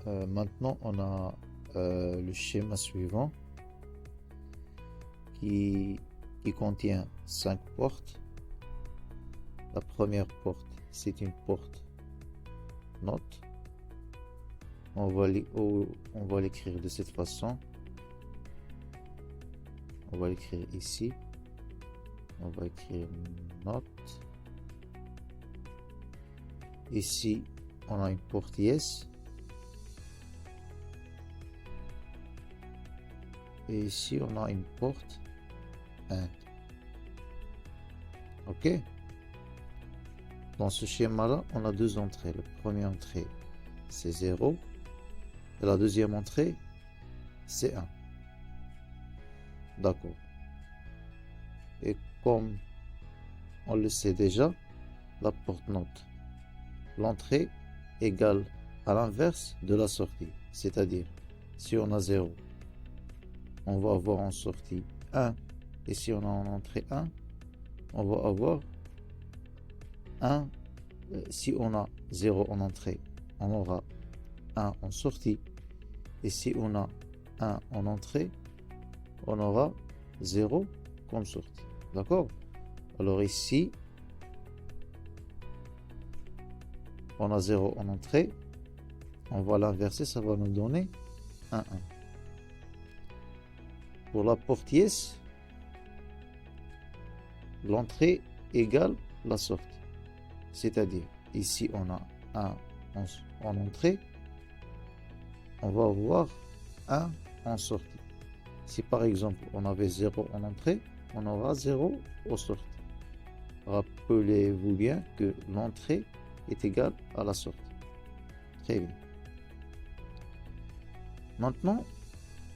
Maintenant, on a le schéma suivant qui contient 5 portes. La première porte, c'est une porte note. On va l'écrire de cette façon. On va l'écrire ici. On va écrire note. Ici, on a une porte yes. Et ici, on a une porte and. OK? Dans ce schéma-là, on a deux entrées. La première entrée, c'est 0. Et la deuxième entrée, c'est 1. D'accord. Et comme on le sait déjà, la porte note, l'entrée égale à l'inverse de la sortie. C'est-à-dire, si on a 0, on va avoir en sortie 1. Et si on a en entrée 1, on va avoir 1. Si on a 0 en entrée, on aura 1 en sortie. Et si on a 1 en entrée, on aura 0 comme sortie. D'accord? Alors ici, on a 0 en entrée. On va l'inverser, ça va nous donner 1, 1. Pour la porte yes, l'entrée égale la sortie. C'est-à-dire, ici on a 1 en entrée, on va avoir 1 en sortie. Si par exemple on avait 0 en entrée, on aura 0 en sortie. Rappelez-vous bien que l'entrée est égale à la sortie. Très bien. Maintenant,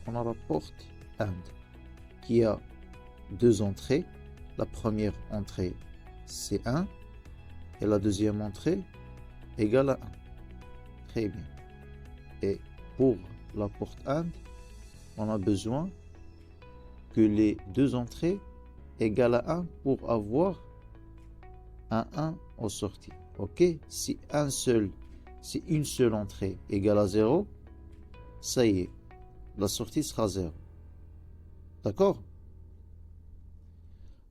on a la porte AND qui a deux entrées. La première entrée, c'est 1 et la deuxième entrée égale à 1. Très bien. Et pour la porte AND, on a besoin que les deux entrées égale à 1 pour avoir un 1 en sortie. OK? Si une seule entrée égale à 0, ça y est, la sortie sera 0. D'accord?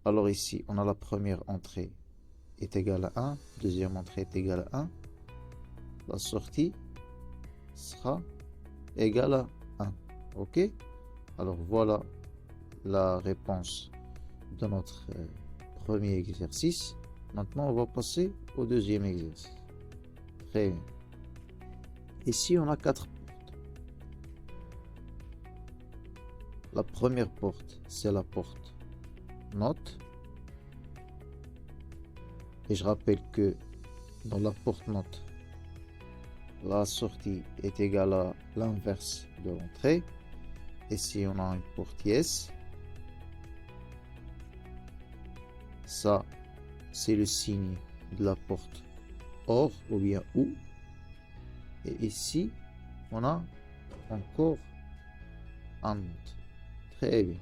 Alors ici, on a la première entrée est égale à 1, deuxième entrée est égale à 1. La sortie sera égale à 1. OK? Alors voilà la réponse de notre premier exercice. Maintenant, on va passer au deuxième exercice. Très bien. Ici, on a 4 portes. La première porte, c'est la porte note. Et je rappelle que dans la porte note, la sortie est égale à l'inverse de l'entrée. Et si on a une porte yes, ça, c'est le signe de la porte OR ou bien OU. Et ici, on a encore un note. Très bien.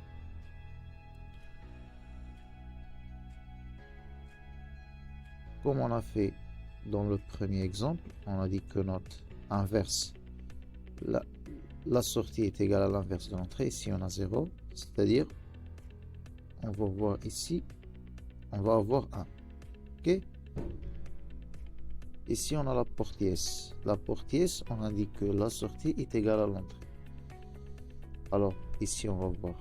Comme on a fait dans le premier exemple, on a dit que notre inverse, la sortie est égale à l'inverse de l'entrée. Ici, on a 0, c'est-à-dire, on va voir ici, on va avoir 1. OK? Ici, on a la porte yes. La porte yes, on a dit que la sortie est égale à l'entrée. Alors, ici, on va voir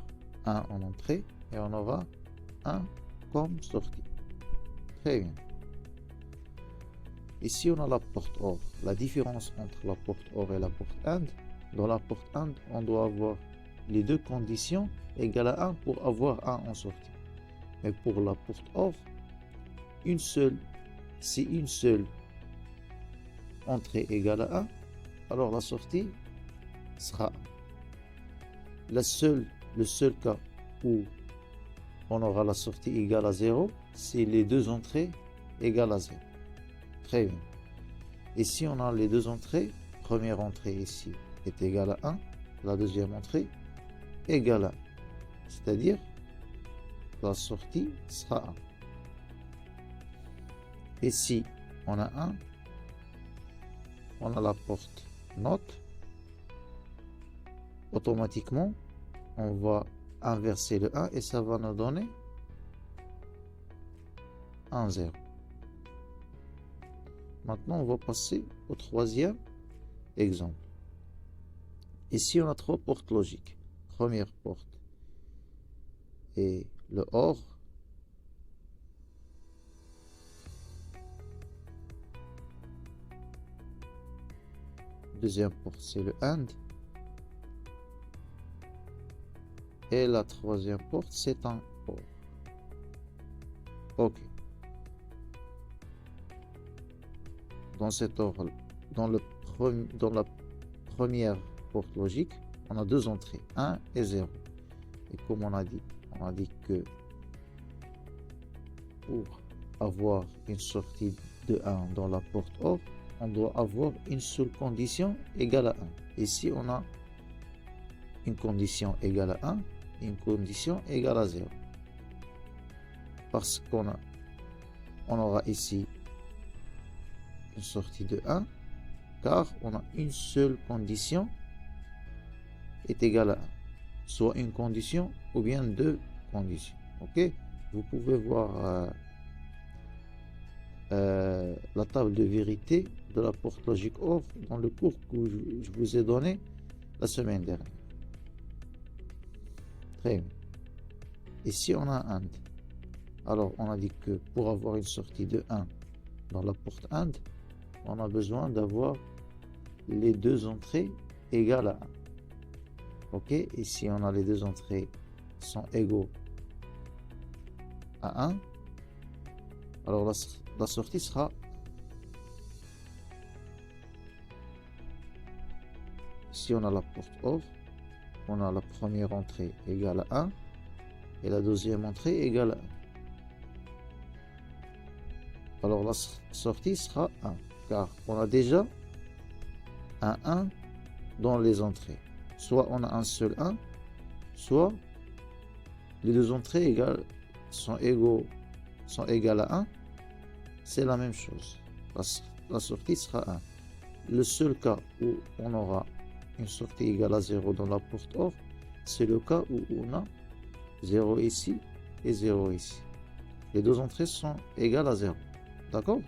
1 en entrée et on aura 1 comme sortie. Très bien. Ici, on a la porte OR. La différence entre la porte OR et la porte AND, dans la porte AND, on doit avoir les deux conditions égales à 1 pour avoir 1 en sortie. Mais pour la porte OR, si une seule entrée égale à 1, alors la sortie sera 1. Le seul cas où on aura la sortie égale à 0, c'est les deux entrées égales à 0. Très bien. Ici, on a les deux entrées. Première entrée ici est égale à 1. La deuxième entrée égale à 1. C'est-à-dire, la sortie sera 1. Ici, on a 1. On a la porte note. automatiquement, on va inverser le 1 et ça va nous donner un 0. Maintenant, on va passer au troisième exemple. Ici, on a 3 portes logiques. Première porte est le OR. Deuxième porte, c'est le AND. Et la troisième porte, c'est un OR. OK. Dans cet ordre, dans la première porte logique, on a 2 entrées, 1 et 0. Et comme on a dit que pour avoir une sortie de 1 dans la porte OR, on doit avoir une seule condition égale à 1. Ici, on a une condition égale à 1 et une condition égale à 0. Parce qu'on aura ici une sortie de 1, car on a une seule condition est égale à 1. Soit une condition ou bien 2 conditions. Ok, vous pouvez voir la table de vérité de la porte logique OR dans le cours que je vous ai donné la semaine dernière. Très bien. Ici, on a AND. Alors, on a dit que pour avoir une sortie de 1 dans la porte AND, on a besoin d'avoir les 2 entrées égales à 1. Ok, ici on a les 2 entrées sont égaux à 1. Alors la sortie sera ici on a la porte OR, on a la première entrée égale à 1 et la deuxième entrée égale à 1. Alors la sortie sera 1 car on a déjà un 1 dans les entrées. Soit on a un seul 1, soit les 2 entrées sont égales à 1. C'est la même chose. La sortie sera 1. Le seul cas où on aura une sortie égale à 0 dans la porte OR, c'est le cas où on a 0 ici et 0 ici. Les 2 entrées sont égales à 0. D'accord?